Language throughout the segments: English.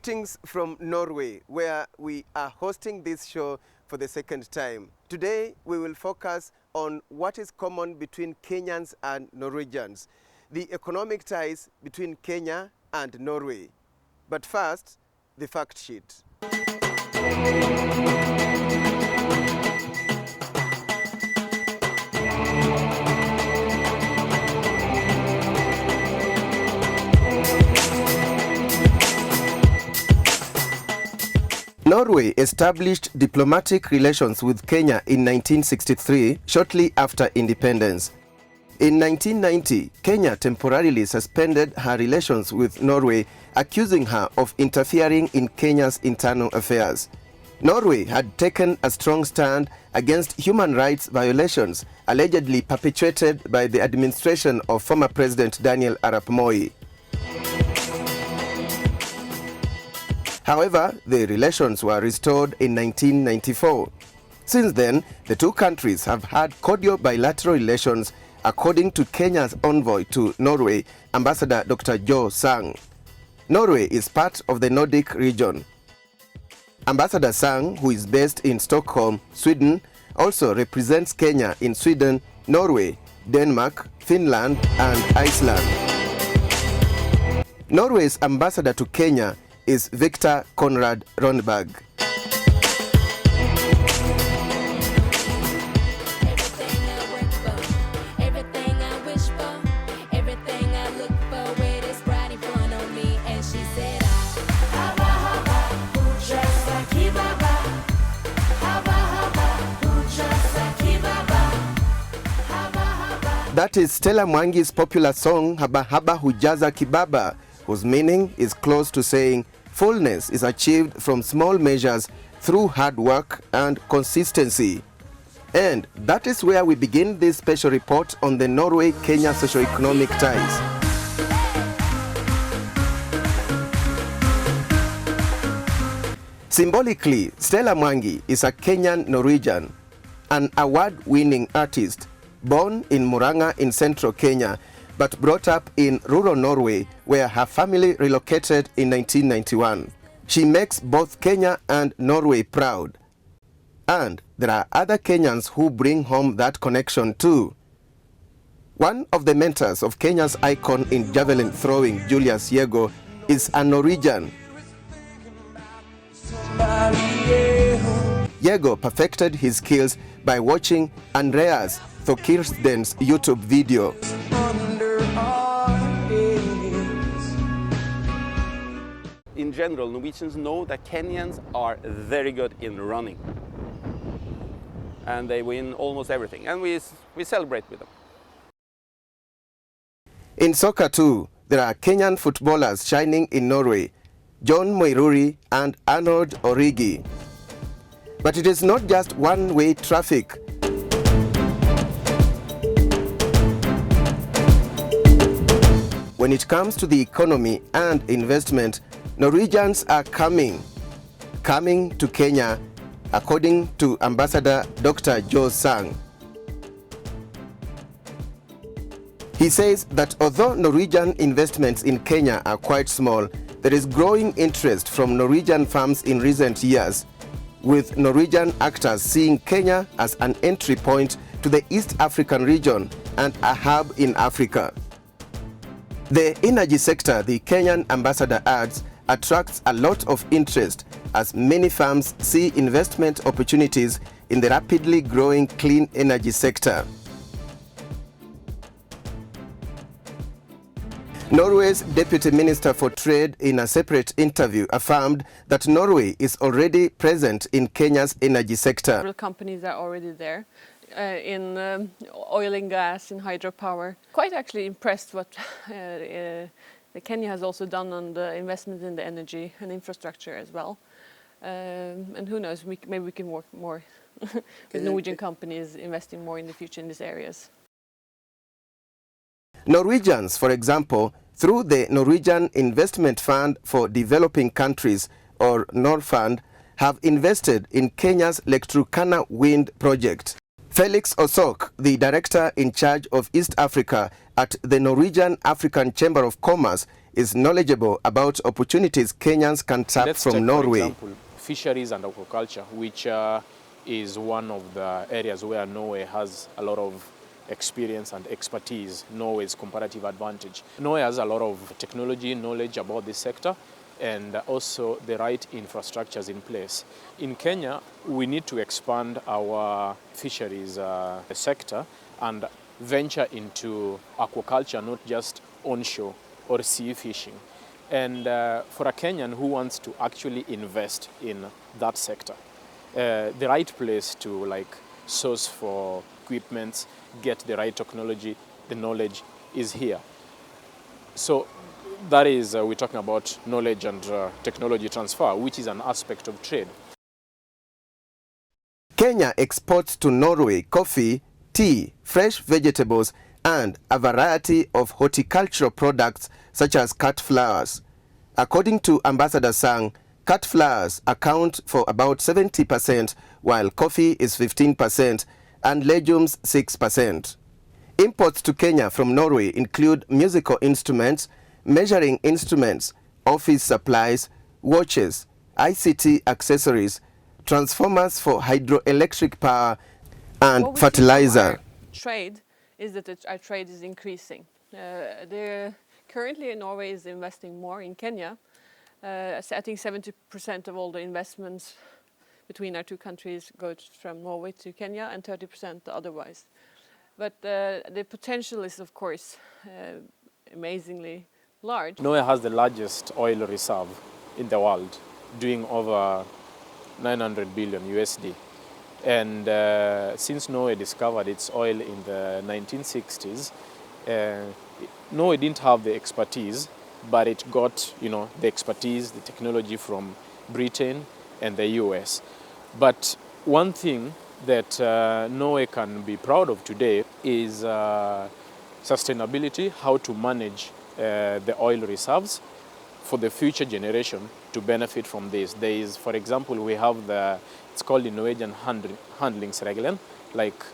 Greetings from Norway, where we are hosting this show for the second time. Today, we will focus on what is common between Kenyans and Norwegians, the economic ties between Kenya and Norway. But first, the fact sheet. Norway established diplomatic relations with Kenya in 1963, shortly after independence. In 1990, Kenya temporarily suspended her relations with Norway, accusing her of interfering in Kenya's internal affairs. Norway had taken a strong stand against human rights violations allegedly perpetrated by the administration of former President Daniel Arap Moi. However, the relations were restored in 1994. Since then, the two countries have had cordial bilateral relations, according to Kenya's envoy to Norway, Ambassador Dr. Jo Sang. Norway is part of the Nordic region. Ambassador Sang, who is based in Stockholm, Sweden, also represents Kenya in Sweden, Norway, Denmark, Finland, and Iceland. Norway's ambassador to Kenya is Victor Conrad Ronberg. That is Stella Mwangi's popular song Haba Haba Hujaza Kibaba, whose meaning is close to saying fullness is achieved from small measures through hard work and consistency. And that is where we begin this special report on the Norway-Kenya socio-economic ties. Symbolically, Stella Mwangi is a Kenyan Norwegian, an award-winning artist born in Muranga in central Kenya, but brought up in rural Norway, where her family relocated in 1991. She makes both Kenya and Norway proud. And there are other Kenyans who bring home that connection too. One of the mentors of Kenya's icon in javelin throwing, Julius Yego, is a Norwegian. Yego perfected his skills by watching Andreas Thokirsten's YouTube video. In general, Norwegians know that Kenyans are very good in running. And they win almost everything. And we celebrate with them. In soccer too, there are Kenyan footballers shining in Norway, John Moiruri and Arnold Origi. But it is not just one-way traffic. When it comes to the economy and investment, Norwegians are coming to Kenya, according to Ambassador Dr. Jo Sang. He says that although Norwegian investments in Kenya are quite small, there is growing interest from Norwegian firms in recent years, with Norwegian actors seeing Kenya as an entry point to the East African region and a hub in Africa. The energy sector, the Kenyan ambassador adds, attracts a lot of interest as many firms see investment opportunities in the rapidly growing clean energy sector. Norway's Deputy Minister for Trade, in a separate interview, affirmed that Norway is already present in Kenya's energy sector. Several companies are already there in oil and gas, in hydropower. Quite actually impressed what Kenya has also done on the investment in the energy and infrastructure as well. And who knows, maybe we can work more with Norwegian companies investing more in the future in these areas. Norwegians, for example, through the Norwegian Investment Fund for Developing Countries, or Norfund, have invested in Kenya's Lake Turkana wind project. Felix Osok, the director in charge of East Africa at the Norwegian African Chamber of Commerce, is knowledgeable about opportunities Kenyans can tap Let's from take, Norway. for example, fisheries and aquaculture, which is one of the areas where Norway has a lot of experience and expertise, Norway's comparative advantage. Norway has a lot of technology, knowledge about this sector, and also the right infrastructures in place. In Kenya, we need to expand our fisheries sector and venture into aquaculture, not just onshore or sea fishing. And for a Kenyan who wants to actually invest in that sector, the right place to source for equipment, get the right technology, the knowledge is here. So that is, we're talking about knowledge and technology transfer, which is an aspect of trade. Kenya exports to Norway coffee, tea, fresh vegetables, and a variety of horticultural products such as cut flowers. According to Ambassador Sang, cut flowers account for about 70%, while coffee is 15% and legumes 6%. Imports to Kenya from Norway include musical instruments, measuring instruments, office supplies, watches, ICT accessories, transformers for hydroelectric power, and What we see from fertilizer. our trade is that our trade is increasing. Currently, Norway is investing more in Kenya. I think 70% of all the investments between our two countries go from Norway to Kenya and 30% otherwise. But the potential is, of course, amazingly large. Norway has the largest oil reserve in the world, doing over 900 billion USD. And since Norway discovered its oil in the 1960s, Norway didn't have the expertise, but it got the expertise, the technology from Britain and the US. But one thing that Norway can be proud of today is sustainability, how to manage the oil reserves for the future generation to benefit from this. There is, for example, we have it's called the Norwegian handlingsregelen, like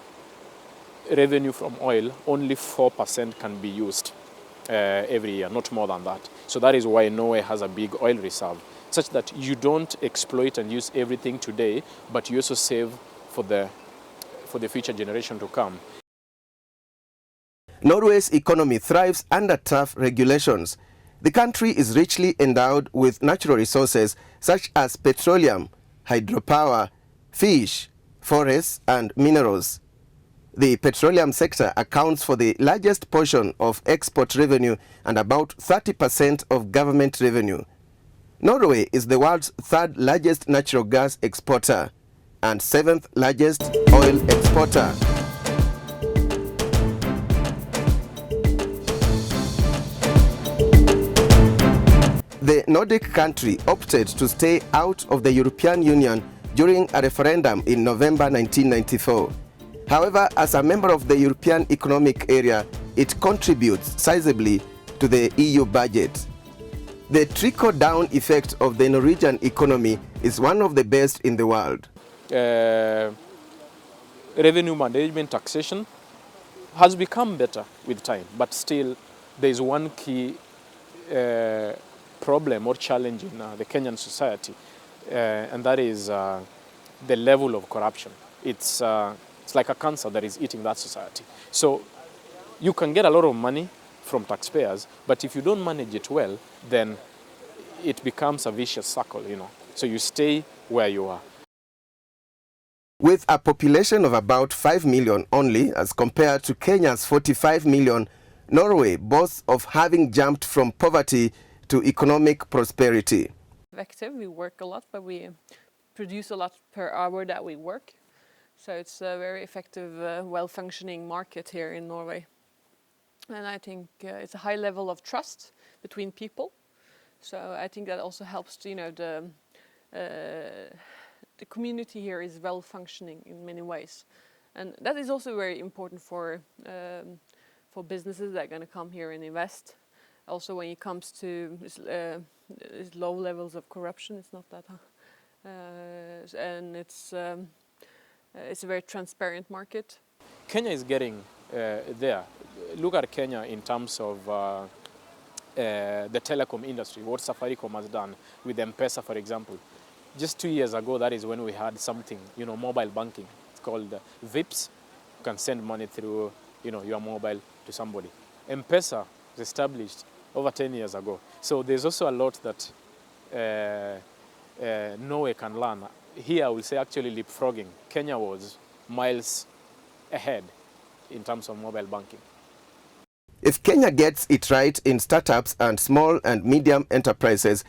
revenue from oil, only 4% can be used every year, not more than that. So that is why Norway has a big oil reserve, such that you don't exploit and use everything today, but you also save for the future generation to come. Norway's economy thrives under tough regulations. The country is richly endowed with natural resources such as petroleum, hydropower, fish, forests, and minerals. The petroleum sector accounts for the largest portion of export revenue and about 30% of government revenue. Norway is the world's third largest natural gas exporter and seventh largest oil exporter. The Nordic country opted to stay out of the European Union during a referendum in November 1994. However, as a member of the European Economic Area, it contributes sizably to the EU budget. The trickle-down effect of the Norwegian economy is one of the best in the world. Revenue management, taxation has become better with time, but still there is one key problem or challenge in the Kenyan society, and that is the level of corruption. It's like a cancer that is eating that society. So you can get a lot of money from taxpayers, but if you don't manage it well, then it becomes a vicious circle, So you stay where you are. With a population of about 5 million only as compared to Kenya's 45 million, Norway boasts of having jumped from poverty to economic prosperity. Effective, we work a lot, but we produce a lot per hour that we work. So it's a very effective, well-functioning market here in Norway. And I think it's a high level of trust between people. So I think that also helps, the community here is well-functioning in many ways. And that is also very important for businesses that are going to come here and invest. Also, when it comes to low levels of corruption, it's not that high. And it's a very transparent market. Kenya is getting there. Look at Kenya in terms of the telecom industry, what Safaricom has done with M-Pesa, for example. Just 2 years ago, that is when we had something, mobile banking. It's called VIPs. You can send money through, your mobile to somebody. M-Pesa was established over 10 years ago. So there's also a lot that Norway can learn. Here I will say actually leapfrogging. Kenya was miles ahead in terms of mobile banking. If Kenya gets it right in startups and small and medium enterprises,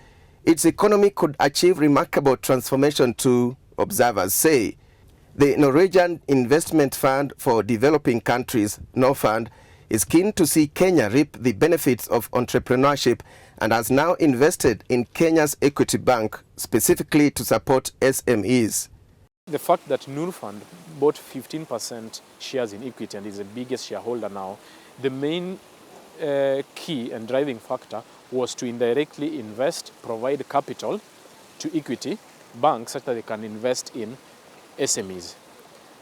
its economy could achieve remarkable transformation too, observers say. The Norwegian Investment Fund for Developing Countries, NOFund, is keen to see Kenya reap the benefits of entrepreneurship and has now invested in Kenya's Equity Bank specifically to support SMEs. The fact that Norfund bought 15% shares in Equity and is the biggest shareholder now, the main key and driving factor was to indirectly invest, provide capital to Equity Bank such that they can invest in SMEs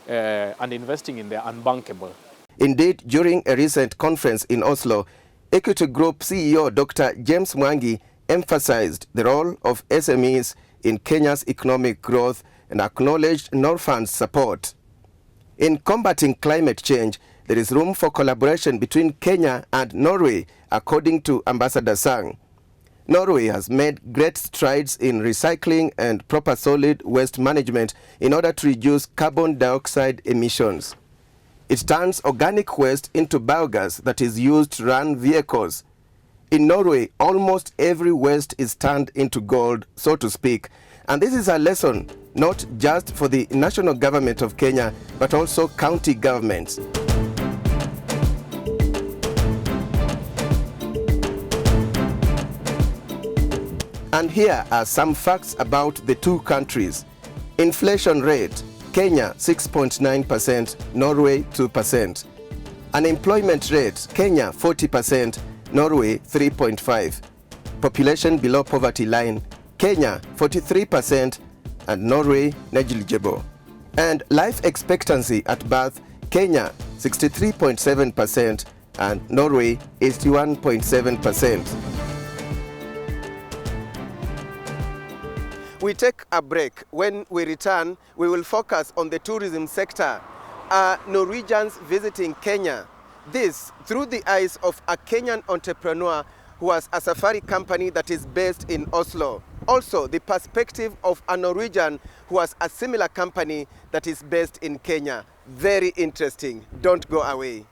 and investing in the unbankable. Indeed, during a recent conference in Oslo, Equity Group CEO Dr. James Mwangi emphasized the role of SMEs in Kenya's economic growth and acknowledged Norfund's support. In combating climate change, there is room for collaboration between Kenya and Norway, according to Ambassador Sang. Norway has made great strides in recycling and proper solid waste management in order to reduce carbon dioxide emissions. It turns organic waste into biogas that is used to run vehicles. In Norway, almost every waste is turned into gold, so to speak, and this is a lesson not just for the national government of Kenya, but also county governments. And here are some facts about the two countries. Inflation rate, Kenya 6.9%, Norway 2%. Unemployment rate, Kenya 40%, Norway 3.5%. Population below poverty line, Kenya 43% and Norway negligible. And life expectancy at birth, Kenya 63.7% and Norway 81.7%. We take a break. When we return, we will focus on the tourism sector. Are Norwegians visiting Kenya? This through the eyes of a Kenyan entrepreneur who has a safari company that is based in Oslo. Also, the perspective of a Norwegian who has a similar company that is based in Kenya. Very interesting. Don't go away.